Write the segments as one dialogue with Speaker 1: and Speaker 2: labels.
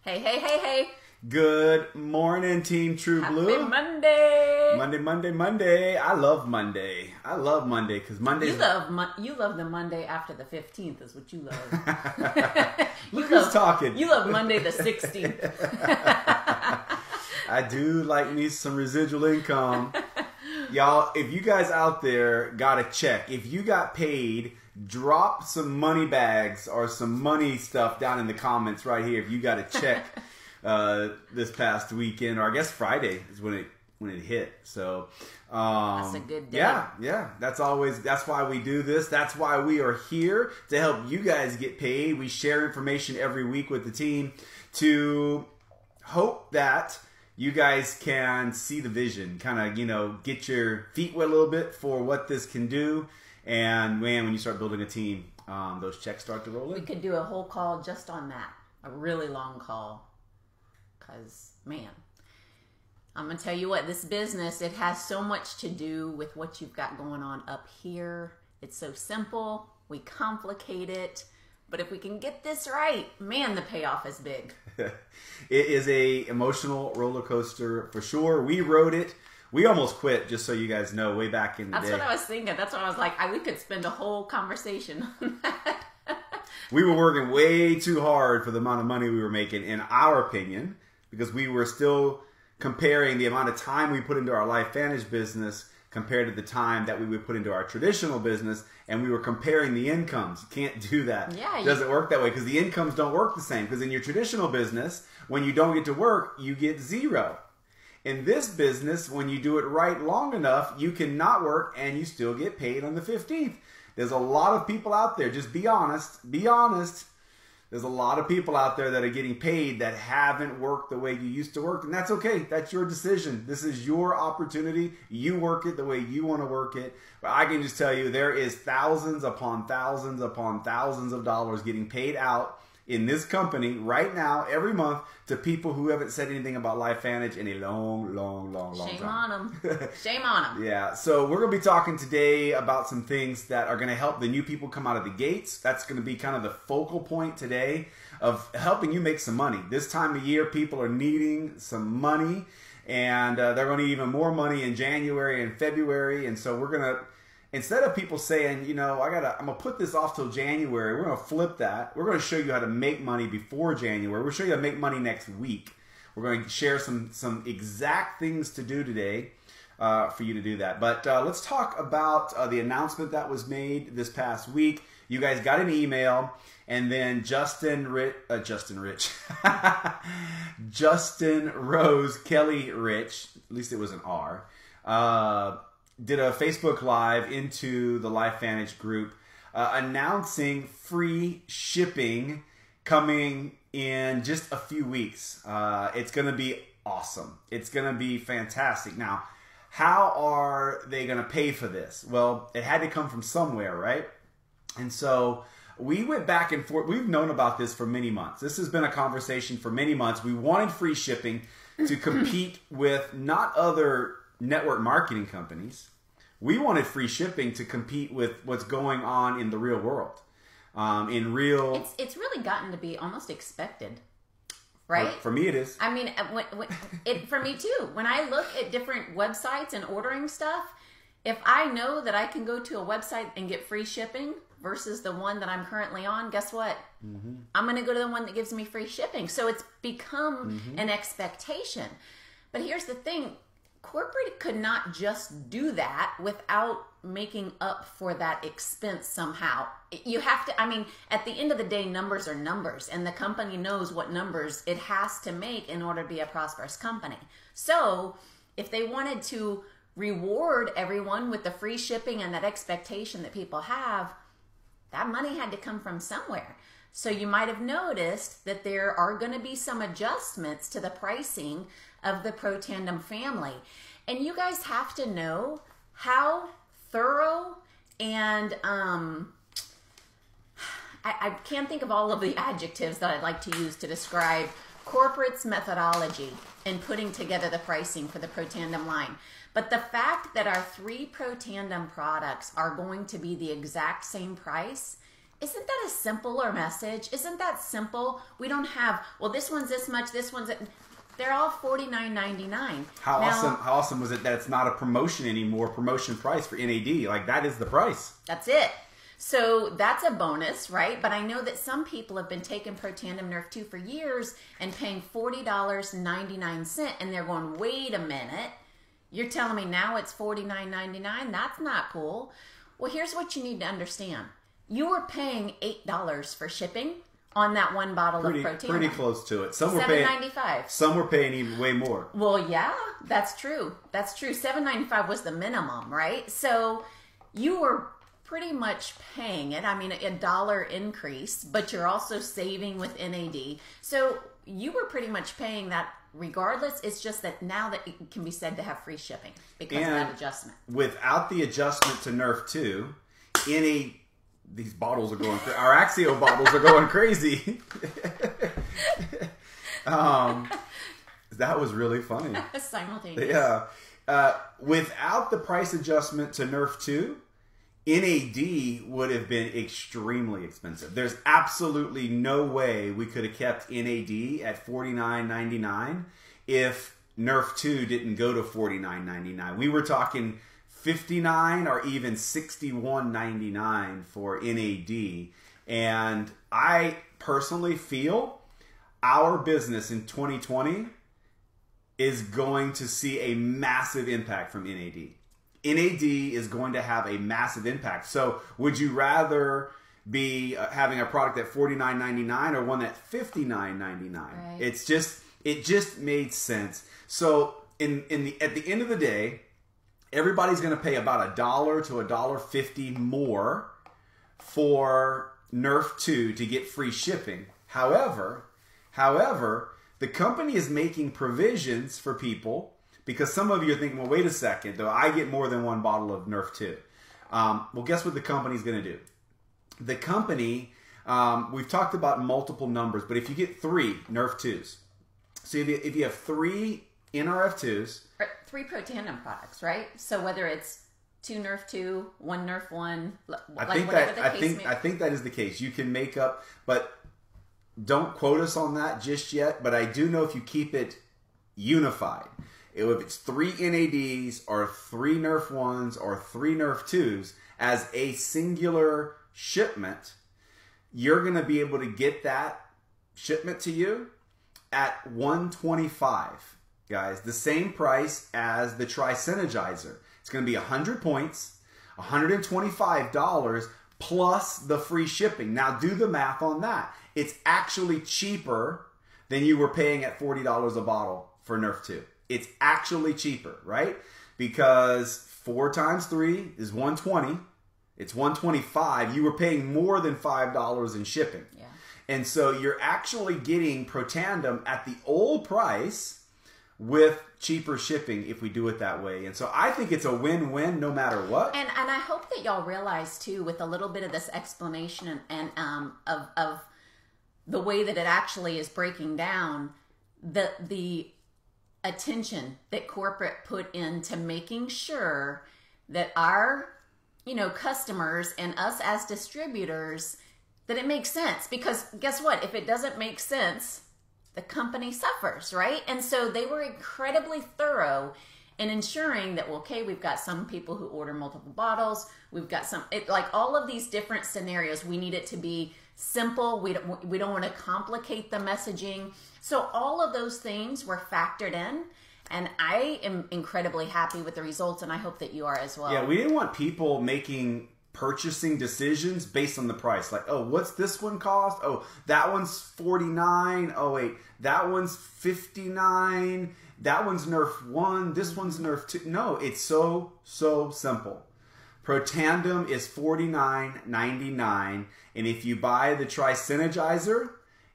Speaker 1: Hey, hey, hey, hey.
Speaker 2: Good morning, Team True Blue.
Speaker 1: Happy Monday.
Speaker 2: Monday. I love Monday. Because Monday.
Speaker 1: You love the Monday after the 15th is what you love.
Speaker 2: Who's talking?
Speaker 1: You love Monday the 16th.
Speaker 2: I do like me some residual income. Y'all, if you guys out there got a check, if you got paid, drop some money bags or some money stuff down in the comments right here if you got a check this past weekend, or I guess Friday is when it hit. So
Speaker 1: that's a good day.
Speaker 2: Yeah. That's why we do this. That's why we are here, to help you guys get paid. We share information every week with the team to hope that you guys can see the vision, kind of, get your feet wet a little bit for what this can do. And man, when you start building a team, those checks start to roll in.
Speaker 1: We could do a whole call just on that, a really long call. Because, man, I'm going to tell you what, this business, it has so much to do with what you've got going on up here. It's so simple. We complicate it. But if we can get this right, man, the payoff is big.
Speaker 2: It is a emotional roller coaster for sure. We wrote it. We almost quit, just so you guys know, way back in the day.
Speaker 1: That's what I was thinking. That's what I was like, we could spend a whole conversation on that.
Speaker 2: We were working way too hard for the amount of money we were making, in our opinion, because we were still comparing the amount of time we put into our LifeVantage business compared to the time that we would put into our traditional business, and we were comparing the incomes. You can't do that.
Speaker 1: Yeah,
Speaker 2: it doesn't work that way, because the incomes don't work the same. Because in your traditional business, when you don't get to work, you get zero. In this business, when you do it right long enough, you can not work and you still get paid on the 15th. There's a lot of people out there, just be honest, There's a lot of people out there that are getting paid that haven't worked the way you used to work, and that's okay. That's your decision. This is your opportunity. You work it the way you want to work it. But I can just tell you, there is thousands upon thousands upon thousands of dollars getting paid out in this company right now, every month, to people who haven't said anything about LifeVantage in a long
Speaker 1: Shame
Speaker 2: time.
Speaker 1: on them. Shame on them.
Speaker 2: Yeah, so we're going to be talking today about some things that are going to help the new people come out of the gates. That's going to be kind of the focal point today of helping you make some money. This time of year, people are needing some money, and they're going to need even more money in January and February. And so we're going to, instead of people saying, I'm going to put this off till January, we're going to flip that. We're going to show you how to make money before January. We'll show you how to make money next week. We're going to share some exact things to do today for you to do that. But let's talk about the announcement that was made this past week. You guys got an email, and then Justin Rose, Kelly Rich, at least it was an R, did a Facebook Live into the LifeVantage group announcing free shipping coming in just a few weeks. It's going to be awesome. It's going to be fantastic. Now, how are they going to pay for this? Well, it had to come from somewhere, right? And so we went back and forth. We've known about this for many months. This has been a conversation for many months. We wanted free shipping to compete with not other network marketing companies. We wanted free shipping to compete with what's going on in the real world. It's
Speaker 1: really gotten to be almost expected, right?
Speaker 2: For me, it is.
Speaker 1: I mean, for me too. When I look at different websites and ordering stuff, if I know that I can go to a website and get free shipping versus the one that I'm currently on, guess what? Mm-hmm. I'm going to go to the one that gives me free shipping. So it's become an expectation. But here's the thing. Corporate could not just do that without making up for that expense somehow. You have to, at the end of the day, numbers are numbers, and the company knows what numbers it has to make in order to be a prosperous company. So if they wanted to reward everyone with the free shipping and that expectation that people have, that money had to come from somewhere. So you might have noticed that there are going to be some adjustments to the pricing of the Pro Tandem family. And you guys have to know how thorough and I can't think of all of the adjectives that I'd like to use to describe corporate's methodology in putting together the pricing for the Pro Tandem line. But the fact that our 3 Pro Tandem products are going to be the exact same price Isn't that a simpler message? Isn't that simple? We don't have, well, this one's this much, this one's... They're all $49.99.
Speaker 2: How awesome was it that it's not a promotion anymore, promotion price for NAD? Like, that is the price.
Speaker 1: That's it. So that's a bonus, right? But I know that some people have been taking Protandim Nerf 2 for years and paying $40.99, and they're going, wait a minute. You're telling me now it's $49.99? That's not cool. Well, here's what you need to understand. You were paying $8 for shipping on that one bottle of Protandim.
Speaker 2: Pretty close to it. Some
Speaker 1: $7.95.
Speaker 2: Some were paying even way more.
Speaker 1: Well, yeah, that's true. That's true. $7.95 was the minimum, right? So you were pretty much paying it. I mean, a dollar increase, but you're also saving with NAD. So you were pretty much paying that regardless. It's just that now that it can be said to have free shipping because of that adjustment. Without
Speaker 2: the adjustment to Nerf 2, these bottles are going crazy. Our Axio bottles are going crazy. That was really funny.
Speaker 1: Simultaneous.
Speaker 2: Yeah. Without the price adjustment to Nerf 2, NAD would have been extremely expensive. There's absolutely no way we could have kept NAD at $49.99 if Nerf 2 didn't go to $49.99. We were talking $59 or even $61.99 for NAD. And I personally feel our business in 2020 is going to see a massive impact from NAD. NAD is going to have a massive impact. So would you rather be having a product at $49.99 or one at $59.99? Right. It just made sense. So at the end of the day, everybody's going to pay about $1 to $1.50 more for Nerf 2 to get free shipping. However, the company is making provisions for people. Because some of you are thinking, well, wait a second, though I get more than one bottle of Nerf 2. Well, guess what the company's going to do? The company, we've talked about multiple numbers, but if you get 3 Nerf 2s, so if you have 3 NRF 2s.
Speaker 1: 3 Protandim products, right? So whether it's 2 Nerf 2, 1 Nerf 1,
Speaker 2: I think that is the case. You can make up, but don't quote us on that just yet. But I do know if you keep it unified, if it's 3 NADs or 3 Nerf 1s or 3 Nerf 2s as a singular shipment, you're going to be able to get that shipment to you at $125, guys. The same price as the Tri-Synergizer. It's going to be 100 points, $125 plus the free shipping. Now do the math on that. It's actually cheaper than you were paying at $40 a bottle for Nerf 2. It's actually cheaper, right? Because 4 times 3 is $120. It's $125. You were paying more than $5 in shipping. Yeah. And so you're actually getting Protandim at the old price with cheaper shipping if we do it that way. And so I think it's a win-win no matter what.
Speaker 1: And I hope that y'all realize too, with a little bit of this explanation and of the way that it actually is breaking down, the attention that corporate put into making sure that our customers and us as distributors, that it makes sense. Because guess what? If it doesn't make sense, the company suffers, right? And so they were incredibly thorough in ensuring that, well, okay, we've got some people who order multiple bottles. We've got like all of these different scenarios. We need it to be simple. We don't want to complicate the messaging. So all of those things were factored in. And I am incredibly happy with the results, and I hope that you are as well.
Speaker 2: Yeah, we didn't want people making purchasing decisions based on the price. Like, oh, what's this one cost? Oh, that one's $49. Oh, wait, that one's $59. That one's Nerf 1. This one's Nerf 2. No, it's so simple. Protandim is $49.99. And if you buy the Tri-Synergizer,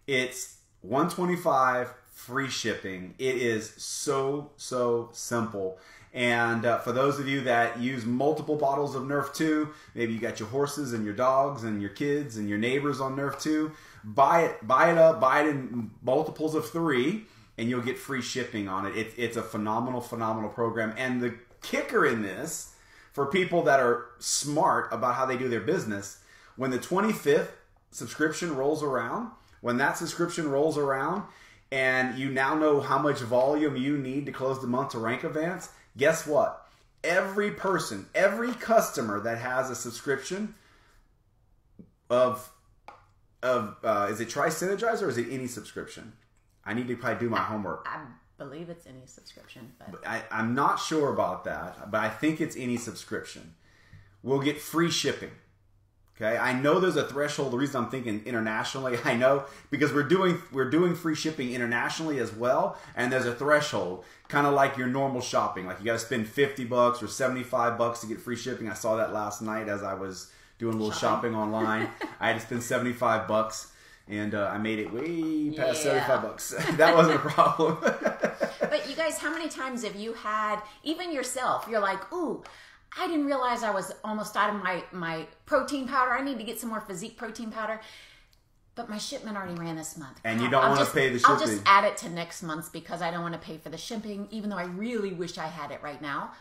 Speaker 2: it's $125. Free shipping. It is so simple. And for those of you that use multiple bottles of Nerf 2, maybe you got your horses and your dogs and your kids and your neighbors on Nerf 2, buy it up, buy it in multiples of 3, and you'll get free shipping on it. It's a phenomenal program. And the kicker in this, for people that are smart about how they do their business, when the 25th subscription rolls around, when that subscription rolls around, and you now know how much volume you need to close the month to rank events, guess what? Every person, every customer that has a subscription of is it Tri-Synergize or is it any subscription? I need to probably do my homework.
Speaker 1: I believe it's any subscription. But
Speaker 2: I'm not sure about that, but I think it's any subscription. We'll get free shipping. Okay, I know there's a threshold. The reason I'm thinking internationally, I know because we're doing free shipping internationally as well, and there's a threshold, kind of like your normal shopping. Like you got to spend $50 or $75 to get free shipping. I saw that last night as I was doing a little shopping online. I had to spend $75, and I made it way past $75. That wasn't a problem.
Speaker 1: But you guys, how many times have you had, even yourself, you're like, ooh, I didn't realize I was almost out of my protein powder. I need to get some more physique protein powder. But my shipment already ran this month.
Speaker 2: And you don't want to pay the shipping.
Speaker 1: I'll just add it to next month's because I don't want to pay for the shipping, even though I really wish I had it right now.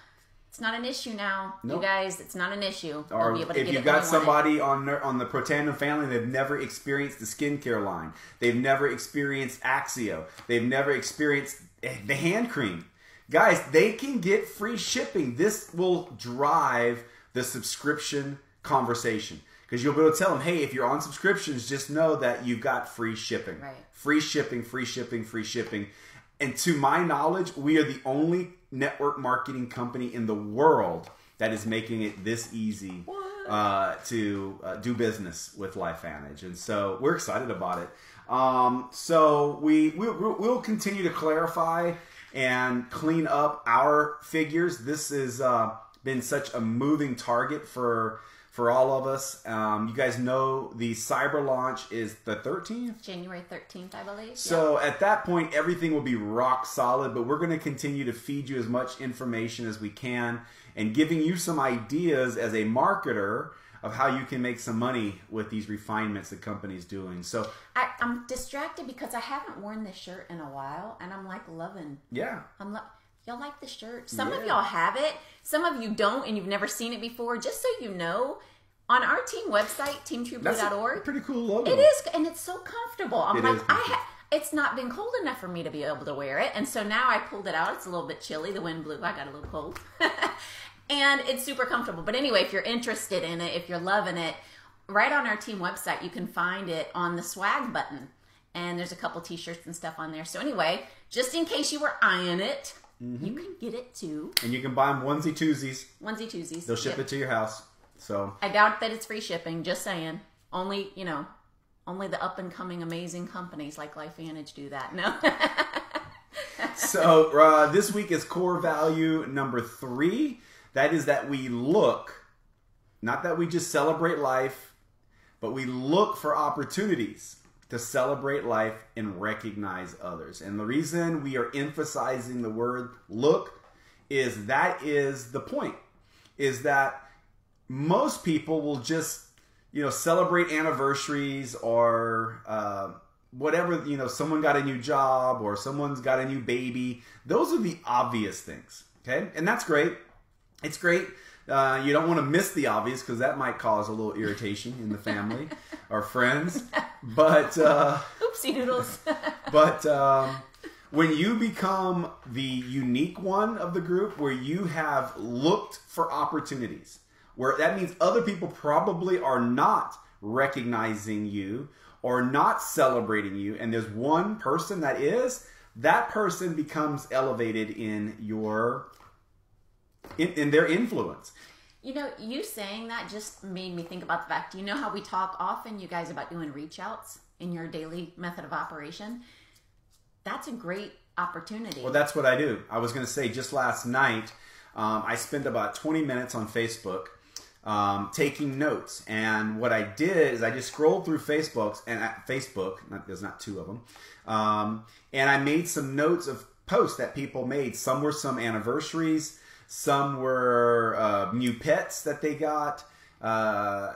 Speaker 1: It's not an issue now. Nope. You guys, it's not an issue.
Speaker 2: Or
Speaker 1: be able to
Speaker 2: if you've got somebody on the Protandim family, they've never experienced the skincare line. They've never experienced Axio. They've never experienced the hand cream. Guys, they can get free shipping. This will drive the subscription conversation. Because you'll be able to tell them, hey, if you're on subscriptions, just know that you've got free shipping.
Speaker 1: Right.
Speaker 2: Free shipping, free shipping, free shipping. And to my knowledge, we are the only network marketing company in the world that is making it this easy to do business with LifeVantage. And so we're excited about it. So we'll continue to clarify and clean up our figures. This has been such a moving target for all of us. You guys know the cyber launch is the 13th?
Speaker 1: January 13th, I believe.
Speaker 2: So at that point, everything will be rock solid, but we're going to continue to feed you as much information as we can and giving you some ideas as a marketer of how you can make some money with these refinements the company's doing. So
Speaker 1: I'm distracted because I haven't worn this shirt in a while, and I'm like loving.
Speaker 2: Yeah.
Speaker 1: Y'all like the shirt? Some of y'all have it. Some of you don't, and you've never seen it before. Just so you know, on our team website, teamtrueblue.org.
Speaker 2: That's a pretty cool logo.
Speaker 1: It is, and it's so comfortable. It's not been cold enough for me to be able to wear it, and so now I pulled it out. It's a little bit chilly. The wind blew. I got a little cold. And it's super comfortable. But anyway, if you're interested in it, if you're loving it, right on our team website, you can find it on the swag button. And there's a couple t-shirts and stuff on there. So anyway, just in case you were eyeing it, you can get it too.
Speaker 2: And you can buy them onesie-twosies.
Speaker 1: Onesie-twosies.
Speaker 2: They'll ship it to your house. So
Speaker 1: I doubt that it's free shipping. Just saying. Only the up-and-coming amazing companies like LifeVantage do that. No.
Speaker 2: So this week is core value number 3. That is that we look, not that we just celebrate life, but we look for opportunities to celebrate life and recognize others. And the reason we are emphasizing the word look is that is the point, is that most people will just, celebrate anniversaries or whatever, someone got a new job or someone's got a new baby. Those are the obvious things, okay? And that's great. It's great. You don't want to miss the obvious because that might cause a little irritation in the family or friends. But
Speaker 1: oopsie doodles.
Speaker 2: But when you become the unique one of the group, where you have looked for opportunities, where that means other people probably are not recognizing you or not celebrating you, and there's one person that is, that person becomes elevated in their influence.
Speaker 1: You saying that just made me think about the fact, you know how we talk often, you guys, about doing reach outs in your daily method of operation? That's a great opportunity.
Speaker 2: Well, that's what I do. I was going to say, just last night, I spent about 20 minutes on Facebook taking notes. And what I did is I just scrolled through Facebook, there's not two of them, and I made some notes of posts that people made. Some were some anniversaries. Some were new pets that they got.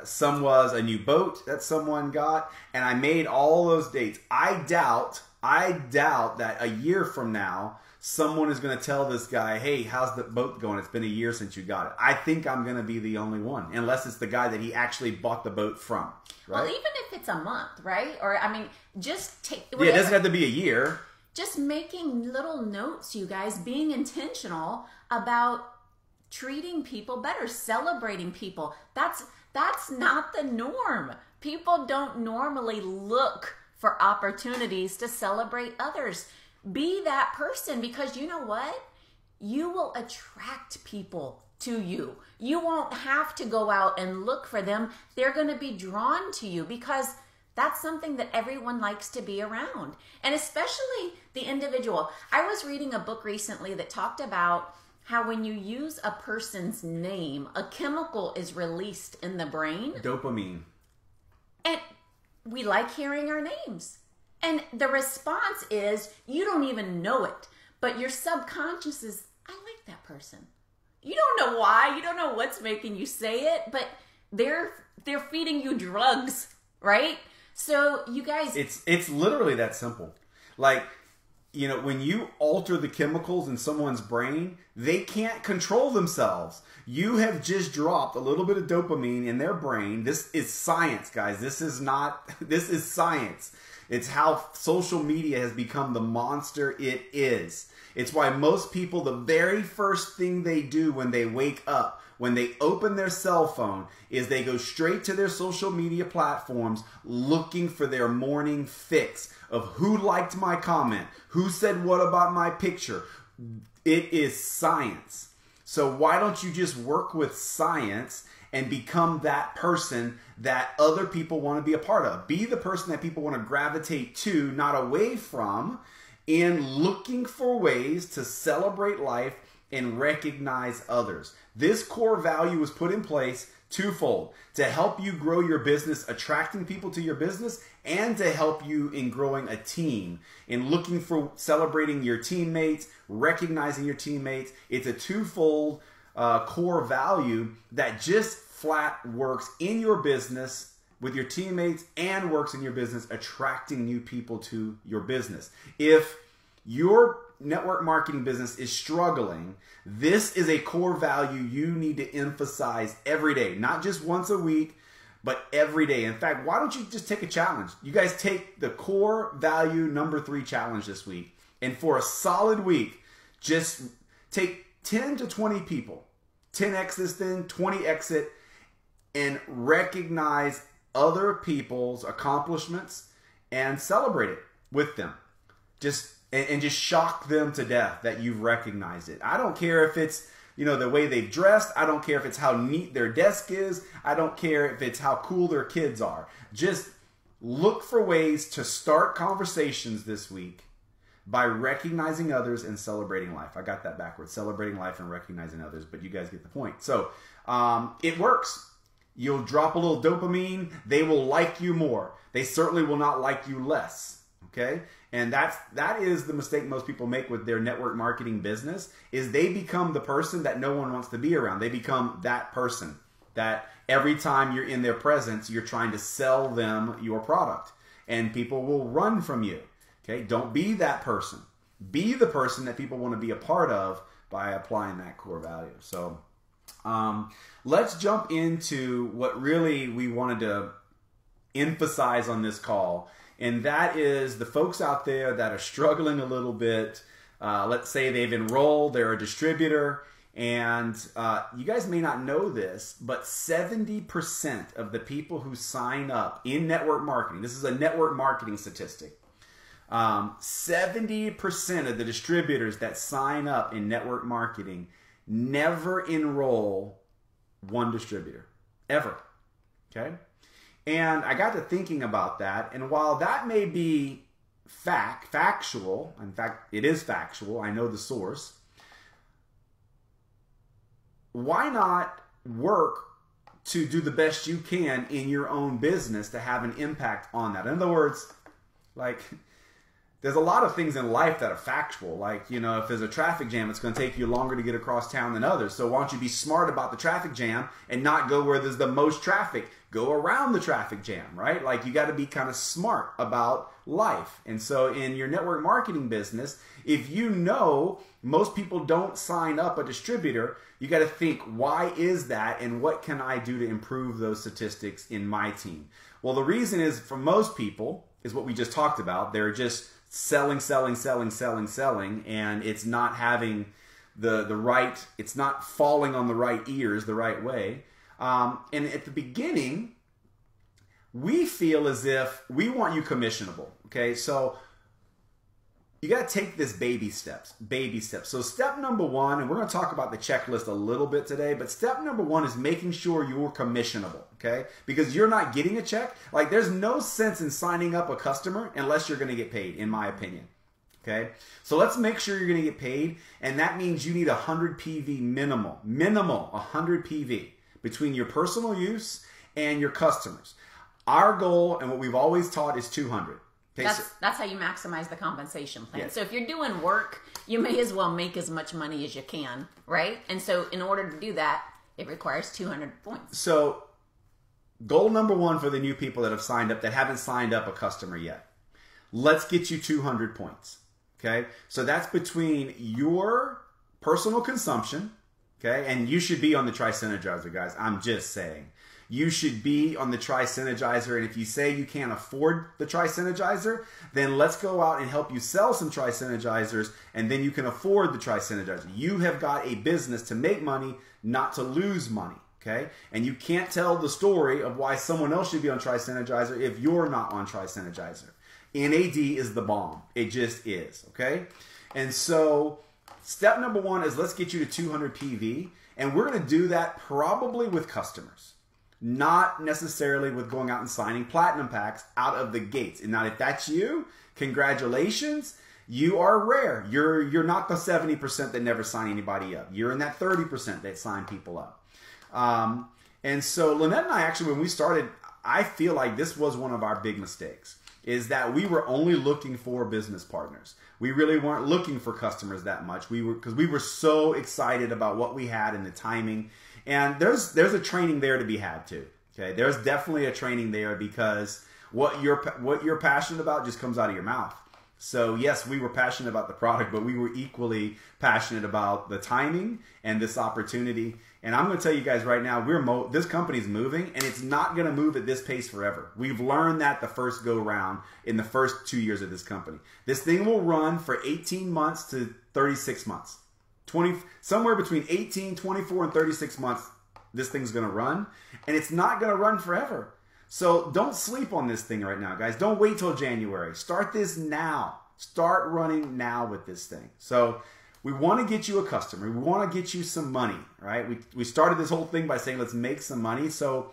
Speaker 2: Some was a new boat that someone got. And I made all those dates. I doubt I doubt that a year from now, someone is going to tell this guy, hey, how's the boat going? It's been a year since you got it. I think I'm going to be the only one, unless it's the guy that he actually bought the boat from. Right?
Speaker 1: Well, even if it's a month, right? Or, I mean, just take...
Speaker 2: Yeah, it doesn't have to be a year.
Speaker 1: Just making little notes, you guys, being intentional about treating people better, celebrating people. That's not the norm. People don't normally look for opportunities to celebrate others. Be that person, because you know what? You will attract people to you. You won't have to go out and look for them. They're going to be drawn to you because that's something that everyone likes to be around. And especially the individual. I was reading a book recently that talked about how when you use a person's name, a chemical is released in the brain.
Speaker 2: Dopamine.
Speaker 1: And we like hearing our names. And the response is, you don't even know it, but your subconscious is, I like that person. You don't know why, you don't know what's making you say it, but they're feeding you drugs, right? So you guys...
Speaker 2: It's literally that simple. Like, you know, when you alter the chemicals in someone's brain, they can't control themselves. You have just dropped a little bit of dopamine in their brain. This is science, guys. This is science. It's how social media has become the monster it is. It's why most people, the very first thing they do when they wake up, when they open their cell phone, is they go straight to their social media platforms looking for their morning fix of who liked my comment, who said what about my picture. It is science. So why don't you just work with science and become that person that other people want to be a part of? Be the person that people want to gravitate to, not away from, in looking for ways to celebrate life and recognize others. This core value was put in place twofold: to help you grow your business, attracting people to your business, and to help you in growing a team, in looking for celebrating your teammates, recognizing your teammates. It's a twofold core value that just flat works in your business with your teammates and works in your business, attracting new people to your business. If your network marketing business is struggling, this is a core value you need to emphasize every day, not just once a week, but every day. In fact, why don't you just take a challenge? You guys take the core value number 3 challenge this week, and for a solid week, just take 10 to 20 people, 10x this thing, 20x it, and recognize other people's accomplishments and celebrate it with them. Just shock them to death that you've recognized it. I don't care if it's, you know, the way they've dressed. I don't care if it's how neat their desk is. I don't care if it's how cool their kids are. Just look for ways to start conversations this week by recognizing others and celebrating life. I got that backwards. Celebrating life and recognizing others, but you guys get the point. So it works. You'll drop a little dopamine. They will like you more. They certainly will not like you less. Okay? And that is the mistake most people make with their network marketing business, is they become the person that no one wants to be around. They become that person that every time you're in their presence, you're trying to sell them your product, and people will run from you. Okay? Don't be that person. Be the person that people want to be a part of by applying that core value. So let's jump into what really we wanted to emphasize on this call. And that is the folks out there that are struggling a little bit. Let's say they've enrolled, they're a distributor, and you guys may not know this, but 70% of the people who sign up in network marketing, this is a network marketing statistic, 70% of the distributors that sign up in network marketing never enroll one distributor, ever. Okay? And I got to thinking about that, and while that may be factual, in fact, it is factual, I know the source, why not work to do the best you can in your own business to have an impact on that? In other words, like, there's a lot of things in life that are factual. Like, you know, if there's a traffic jam, it's going to take you longer to get across town than others. So why don't you be smart about the traffic jam and not go where there's the most traffic? Go around the traffic jam, right? Like, you got to be kind of smart about life. And so in your network marketing business, if you know most people don't sign up a distributor, you got to think, why is that? And what can I do to improve those statistics in my team? Well, the reason is, for most people, is what we just talked about. They're just selling, and it's not having the right, it's not falling on the right ears the right way. And at the beginning, we feel as if we want you commissionable. Okay, so you got to take this baby steps. So step number one, and we're going to talk about the checklist a little bit today, but step number one is making sure you're commissionable, okay? Because you're not getting a check. Like, there's no sense in signing up a customer unless you're going to get paid, in my opinion, okay? So let's make sure you're going to get paid, and that means you need 100 PV minimal 100 PV between your personal use and your customers. Our goal, and what we've always taught, is 200. Okay,
Speaker 1: that's how you maximize the compensation plan.
Speaker 2: Yes.
Speaker 1: So if you're doing work, you may as well make as much money as you can, right? And so in order to do that, it requires 200 points.
Speaker 2: So goal number one for the new people that have signed up, that haven't signed up a customer yet, let's get you 200 points, okay? So that's between your personal consumption, okay? And you should be on the Tri-Synergizer, guys. I'm just saying. You should be on the Tri-Synergizer, and if you say you can't afford the Tri-Synergizer, then let's go out and help you sell some Tri-Synergizers, and then you can afford the Tri-Synergizer. You have got a business to make money, not to lose money, okay? And you can't tell the story of why someone else should be on Tri-Synergizer if you're not on Tri-Synergizer. NAD is the bomb. It just is, okay? And so step number one is let's get you to 200 PV, and we're going to do that probably with customers. Not necessarily with going out and signing platinum packs out of the gates. And now, if that's you, congratulations. You are rare. You're not the 70% that never sign anybody up. You're in that 30% that sign people up. And so Lynette and I, actually, when we started, I feel like this was one of our big mistakes, is that we were only looking for business partners. We really weren't looking for customers that much. Because we were so excited about what we had and the timing. And there's a training there to be had too. Okay, there's definitely a training there, because what you're passionate about just comes out of your mouth. So yes, we were passionate about the product, but we were equally passionate about the timing and this opportunity. And I'm going to tell you guys right now, this company's moving, and it's not going to move at this pace forever. We've learned that the first go round in the first 2 years of this company. This thing will run for 18 months to 36 months. Somewhere between 18, 24, and 36 months, this thing's going to run. And it's not going to run forever. So don't sleep on this thing right now, guys. Don't wait till January. Start this now. Start running now with this thing. So we want to get you a customer. We want to get you some money, right? We started this whole thing by saying, let's make some money. So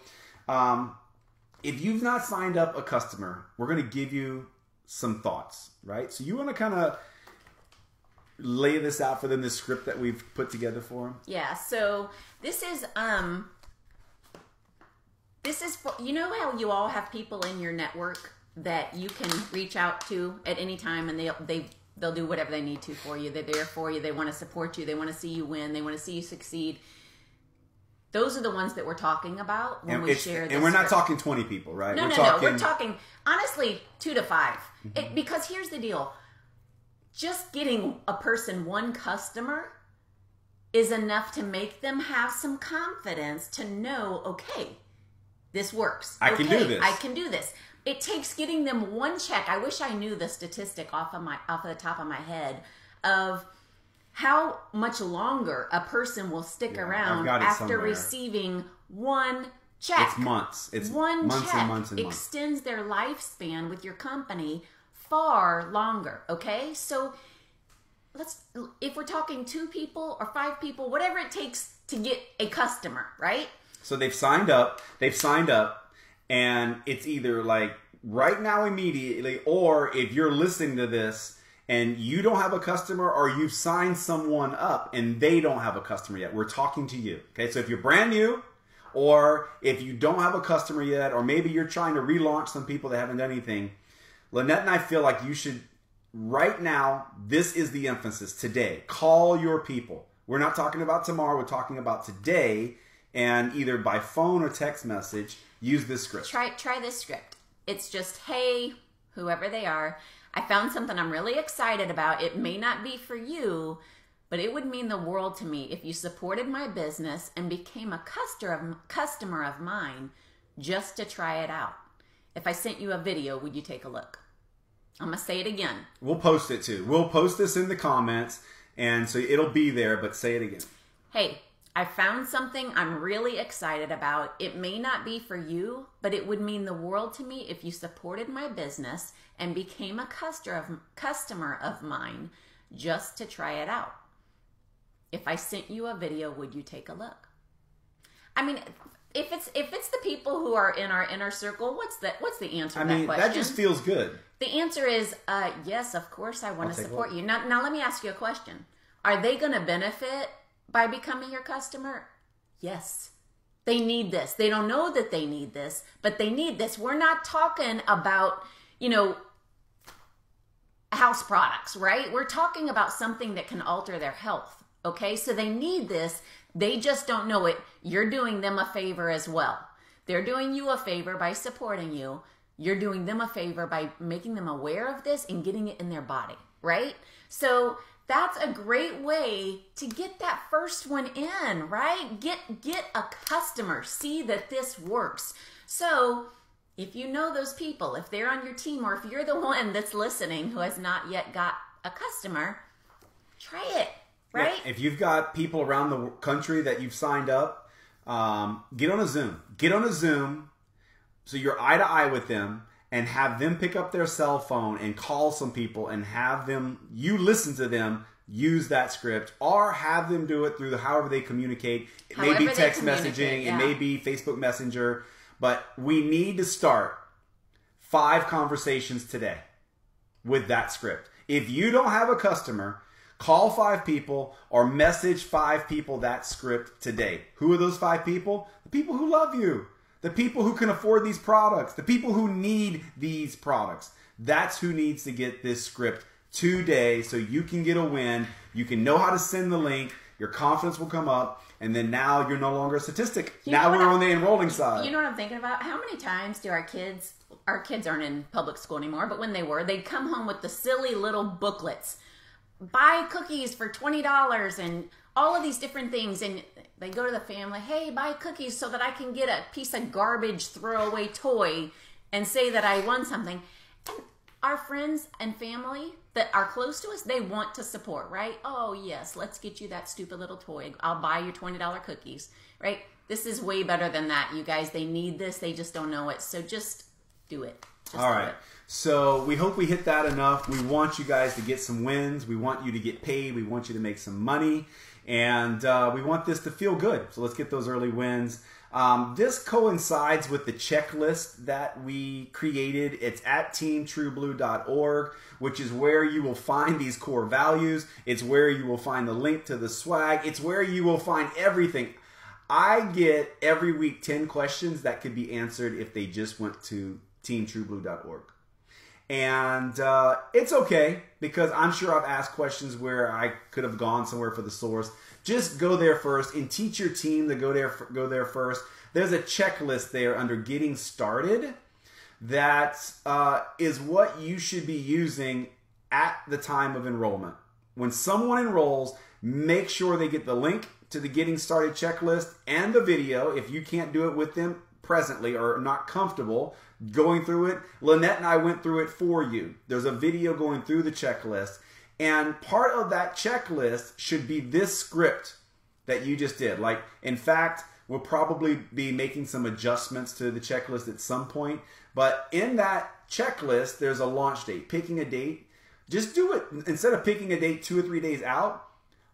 Speaker 2: if you've not signed up a customer, we're going to give you some thoughts, right? So you want to kind of lay this out for them, this script that we've put together for them?
Speaker 1: Yeah, so this is for, you know how you all have people in your network that you can reach out to at any time, and they'll do whatever they need to for you. They're there for you. They want to support you. They want to see you win. They want to see you succeed. Those are the ones that we're talking about when we share this.
Speaker 2: And we're not talking 20 people, right?
Speaker 1: No. We're talking, honestly, 2 to 5. Mm-hmm. Because here's the deal. Just getting a person one customer is enough to make them have some confidence to know, okay, this works.
Speaker 2: I can do this.
Speaker 1: I can do this. It takes getting them one check. I wish I knew the statistic off of the top of my head of how much longer a person will stick around after receiving one check.
Speaker 2: It's months. It's
Speaker 1: one
Speaker 2: months
Speaker 1: check
Speaker 2: and months and months.
Speaker 1: Extends their lifespan with your company far longer. Okay, so if we're talking 2 people or 5 people, whatever it takes to get a customer, right?
Speaker 2: So they've signed up, and it's either like right now immediately, or if you're listening to this and you don't have a customer, or you've signed someone up and they don't have a customer yet, we're talking to you. Okay, so if you're brand new, or if you don't have a customer yet, or maybe you're trying to relaunch some people that haven't done anything, Lynette and I feel like you should right now, this is the emphasis today. Call your people. We're not talking about tomorrow. We're talking about today. And either by phone or text message, use this script.
Speaker 1: Try this script. It's just, hey, whoever they are, I found something I'm really excited about. It may not be for you, but it would mean the world to me if you supported my business and became a customer of mine just to try it out. If I sent you a video, would you take a look? I'm going to say it again.
Speaker 2: We'll post it too. We'll post this in the comments, and so it'll be there, but say it again.
Speaker 1: Hey, I found something I'm really excited about. It may not be for you, but it would mean the world to me if you supported my business and became a customer of mine just to try it out. If I sent you a video, would you take a look? I mean, if it's the people who are in our inner circle, what's the answer to that question?
Speaker 2: That just feels good.
Speaker 1: The answer is yes, of course I want to support you. Now let me ask you a question. Are they going to benefit by becoming your customer? Yes. They need this. They don't know that they need this, but they need this. We're not talking about, house products, right? We're talking about something that can alter their health. Okay? So they need this. They just don't know it. You're doing them a favor as well. They're doing you a favor by supporting you. You're doing them a favor by making them aware of this and getting it in their body, right? So that's a great way to get that first one in, right? Get a customer. See that this works. So if you know those people, if they're on your team, or if you're the one that's listening who has not yet got a customer, try it, right?
Speaker 2: Yeah, if you've got people around the country that you've signed up, get on a Zoom. Get on a Zoom so you're eye to eye with them, and have them pick up their cell phone and call some people and have them, you listen to them, use that script, or have them do it through however they communicate. It may be text messaging, it may be Facebook Messenger, but we need to start 5 conversations today with that script. If you don't have a customer, call 5 people or message 5 people that script today. Who are those 5 people? The people who love you. The people who can afford these products. The people who need these products. That's who needs to get this script today so you can get a win. You can know how to send the link. Your confidence will come up. And then now you're no longer a statistic. Now we're on the enrolling side.
Speaker 1: You know what I'm thinking about? How many times do our kids aren't in public school anymore, but when they were, they'd come home with the silly little booklets. Buy cookies for $20 and all of these different things. And they go to the family, hey, buy cookies so that I can get a piece of garbage throwaway toy and say that I won something. And our friends and family that are close to us, they want to support, right? Oh, yes, let's get you that stupid little toy. I'll buy you $20 cookies, right? This is way better than that, you guys. They need this. They just don't know it. So just do it.
Speaker 2: All right. So we hope we hit that enough. We want you guys to get some wins. We want you to get paid. We want you to make some money. And we want this to feel good. So let's get those early wins. This coincides with the checklist that we created. It's at teamtrueblue.org, which is where you will find these core values. It's where you will find the link to the swag. It's where you will find everything. I get every week 10 questions that could be answered if they just went to teamtrueblue.org. And it's okay, because I'm sure I've asked questions where I could have gone somewhere for the source. Just go there first and teach your team to go there first. There's a checklist there under Getting Started that is what you should be using at the time of enrollment. When someone enrolls, make sure they get the link to the Getting Started checklist and the video. If you can't do it with them presently or not comfortable going through it, Lynette and I went through it for you. There's a video going through the checklist, and part of that checklist should be this script that you just did. Like, in fact, we'll probably be making some adjustments to the checklist at some point, but in that checklist, there's a launch date. Picking a date, just do it. Instead of picking a date 2 or 3 days out,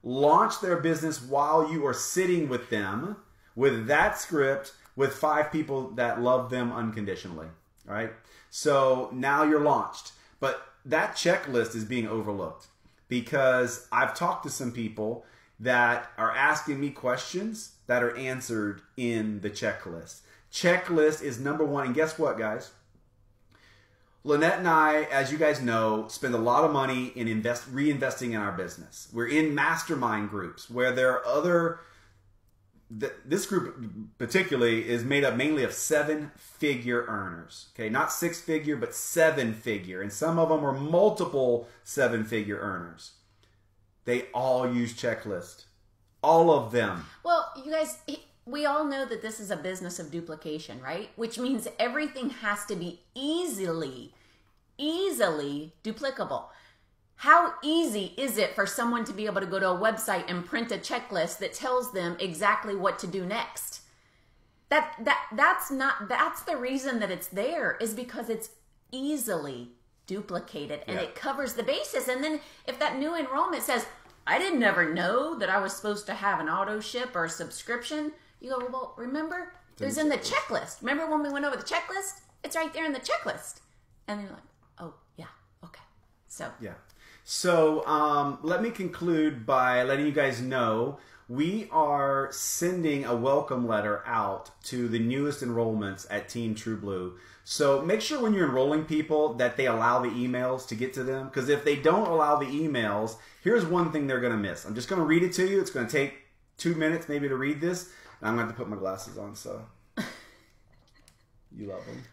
Speaker 2: launch their business while you are sitting with them with that script, with 5 people that love them unconditionally, all right? So now you're launched. But that checklist is being overlooked because I've talked to some people that are asking me questions that are answered in the checklist. Checklist is number 1. And guess what, guys? Lynette and I, as you guys know, spend a lot of money in reinvesting in our business. We're in mastermind groups where there are other... This group particularly is made up mainly of 7-figure earners. Okay, not 6-figure, but 7-figure. And some of them are multiple 7-figure earners. They all use checklists. All of them.
Speaker 1: Well, you guys, we all know that this is a business of duplication, right? Which means everything has to be easily duplicable. How easy is it for someone to be able to go to a website and print a checklist that tells them exactly what to do next? That's the reason that it's there, is because it's easily duplicated and it covers the basis. And then if that new enrollment says, I didn't ever know that I was supposed to have an auto ship or a subscription, you go, well, remember, it was in the checklist. Remember when we went over the checklist? It's right there in the checklist. And you're like, oh, yeah, okay. So,
Speaker 2: yeah. So let me conclude by letting you guys know we are sending a welcome letter out to the newest enrollments at Team True Blue. So make sure when you're enrolling people that they allow the emails to get to them. Because if they don't allow the emails, here's one thing they're going to miss. I'm just going to read it to you. It's going to take 2 minutes maybe to read this. And I'm going to have to put my glasses on, so you love them.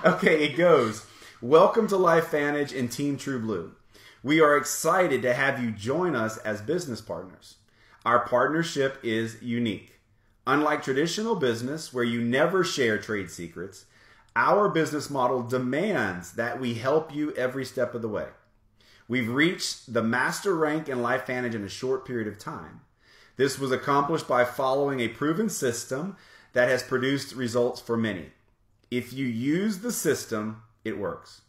Speaker 2: Okay, it goes. Welcome to LifeVantage and Team True Blue. We are excited to have you join us as business partners. Our partnership is unique. Unlike traditional business where you never share trade secrets, our business model demands that we help you every step of the way. We've reached the master rank in LifeVantage in a short period of time. This was accomplished by following a proven system that has produced results for many. If you use the system, it works.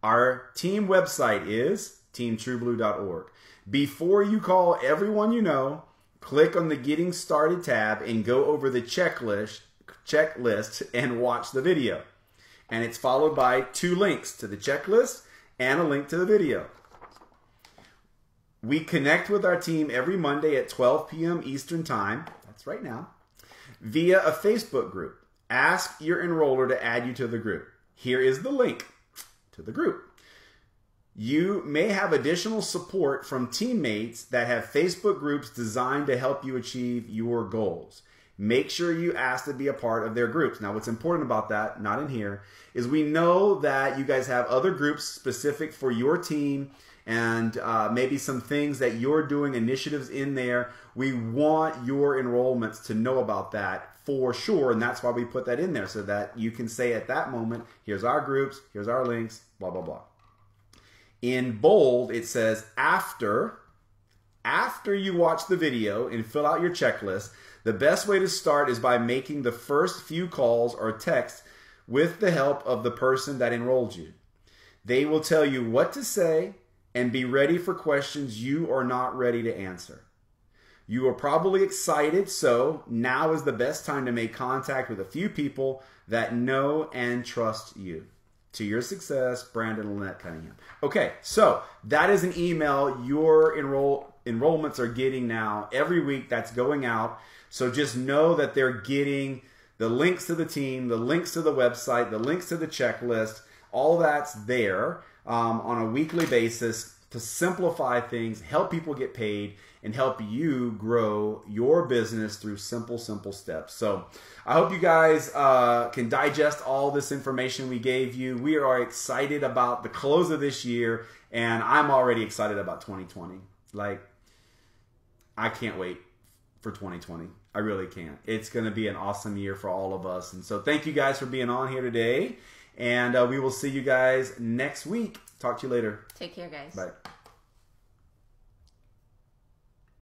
Speaker 2: Our team website is teamtrueblue.org. Before you call everyone you know, click on the Getting Started tab and go over the checklist and watch the video. And it's followed by 2 links to the checklist and a link to the video. We connect with our team every Monday at 12 p.m. Eastern Time, that's right now, via a Facebook group. Ask your enroller to add you to the group. Here is the link to the group. You may have additional support from teammates that have Facebook groups designed to help you achieve your goals. Make sure you ask to be a part of their groups. Now, what's important about that, not in here, is we know that you guys have other groups specific for your team and maybe some things that you're doing, initiatives in there. We want your enrollments to know about that for sure, and that's why we put that in there, so that you can say at that moment, here's our groups, here's our links, blah, blah, blah. In bold, it says, after you watch the video and fill out your checklist, the best way to start is by making the first few calls or texts with the help of the person that enrolled you. They will tell you what to say and be ready for questions you are not ready to answer. You are probably excited, so now is the best time to make contact with a few people that know and trust you. To your success, Brandon and Lynette Cunningham. Okay, so that is an email your enrollments are getting now every week. That's going out. So just know that they're getting the links to the team, the links to the website, the links to the checklist. All that's there on a weekly basis to simplify things, help people get paid, and help you grow your business through simple steps. So I hope you guys can digest all this information we gave you. We are excited about the close of this year, and I'm already excited about 2020. Like, I can't wait for 2020. I really can't. It's going to be an awesome year for all of us. And so thank you guys for being on here today, and we will see you guys next week. Talk to you later.
Speaker 1: Take care, guys.
Speaker 2: Bye.